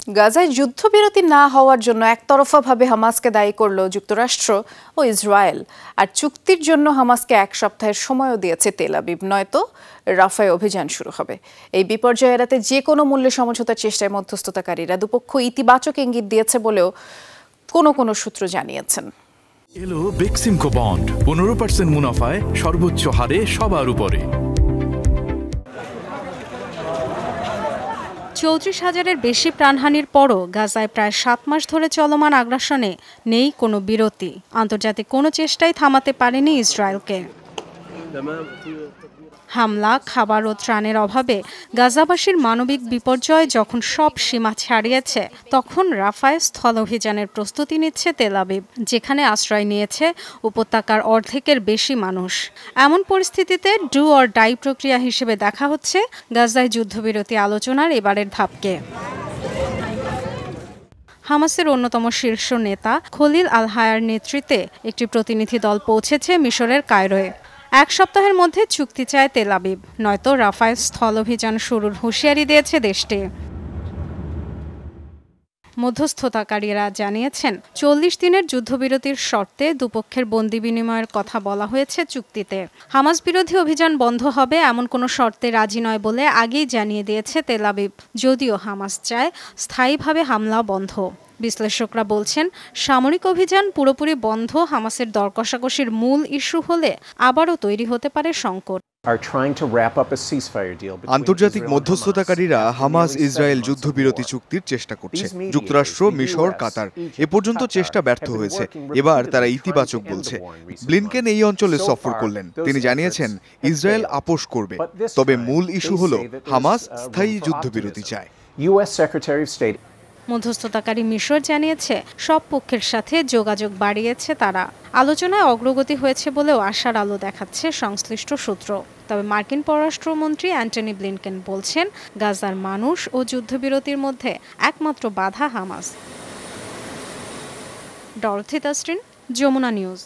গাজায় যুদ্ধবিরতি না হওয়ার জন্য একতরফাভাবে হামাসকে দায়ী করল যুক্তরাষ্ট্র ও ইসরায়েল। আর চুক্তির জন্য হামাসকে এক সপ্তাহের সময়ও দিয়েছে তেল আবিব, নয়তো রাফায় অভিযান শুরু হবে। এই বিপর্যয় এড়াতে যে কোনো মূল্যে সমঝোতার চেষ্টায় মধ্যস্থতাকারীরা দুপক্ষ ইতিবাচক ইঙ্গিত দিয়েছে বলেও কোনো সূত্র জানিয়েছেন। এলো বেক্সিমকো বন্ড 15% মুনাফায় সর্বোচ্চ হারে সবার উপরে। ৩৪,০০০-এর বেশি প্রাণহানির পরও গাজায় প্রায় ৭ মাস ধরে চলমান আগ্রাসনে নেই কোনো বিরতি। আন্তর্জাতিক কোনো চেষ্টাই থামাতে পারেনি ইসরায়েলকে। হামলা, খাবার ও ত্রাণের অভাবে গাজাবাসীর মানবিক বিপর্যয় যখন সব সীমা ছাড়িয়েছে, তখন রাফায় স্থল অভিযানের প্রস্তুতি নিচ্ছে তেল আবিব, যেখানে আশ্রয় নিয়েছে উপত্যকার অর্ধেকের বেশি মানুষ। এমন পরিস্থিতিতে ডু অর ডাই প্রক্রিয়া হিসেবে দেখা হচ্ছে গাজায় যুদ্ধবিরতি আলোচনার এবারের ধাপকে। হামাসের অন্যতম শীর্ষ নেতা খলিল আল হায়ার নেতৃত্বে একটি প্রতিনিধি দল পৌঁছেছে মিশরের কায়রোয়। এক সপ্তাহের মধ্যে চুক্তি চায় তেল আবিব, নয়তো রাফায় স্থল অভিযান শুরুর হুঁশিয়ারি দিয়েছে দেশটি। মধ্যস্থতাকারীরা জানিয়েছেন ৪০ দিনের যুদ্ধবিরতির শর্তে দুপক্ষের বন্দি বিনিময়ের কথা বলা হয়েছে চুক্তিতে। হামাস বিরোধী অভিযান বন্ধ হবে এমন কোনো শর্তে রাজি নয় বলে আগেই জানিয়ে দিয়েছে তেল আবিব, যদিও হামাস চায় স্থায়ীভাবে হামলা বন্ধ। বিশ্লেষকরা বলছেন, সামরিক অভিযান পুরোপুরি বন্ধ হামাসের দর কষাকষির মূল ইস্যু হলে আবারও তৈরি হতে পারে সংকট। আন্তর্জাতিক মধ্যস্থতাকারীরা হামাস ইসরায়েল যুদ্ধবিরতি চুক্তির চেষ্টা করছে। যুক্তরাষ্ট্র, মিশর, কাতার এ পর্যন্ত চেষ্টা ব্যর্থ হয়েছে। এবার তারা ইতিবাচক বলছে। ব্লিনকেন এই অঞ্চলে সফর করলেন। তিনি জানিয়েছেন ইসরায়েল আপোষ করবে, তবে মূল ইস্যু হলো হামাস স্থায়ী যুদ্ধবিরতি চায়। মধ্যস্থতাকারী মিশর জানিয়েছে সব পক্ষের সাথে যোগাযোগ বাড়িয়েছে তারা। আলোচনায় অগ্রগতি হয়েছে বলেও আশার আলো দেখাচ্ছে সংশ্লিষ্ট সূত্র। তবে মার্কিন পররাষ্ট্রমন্ত্রী অ্যান্টনি ব্লিনকেন বলছেন, গাজার মানুষ ও যুদ্ধবিরতির মধ্যে একমাত্র বাধা Hamas. Dorothy Tasrin, Jamuna news.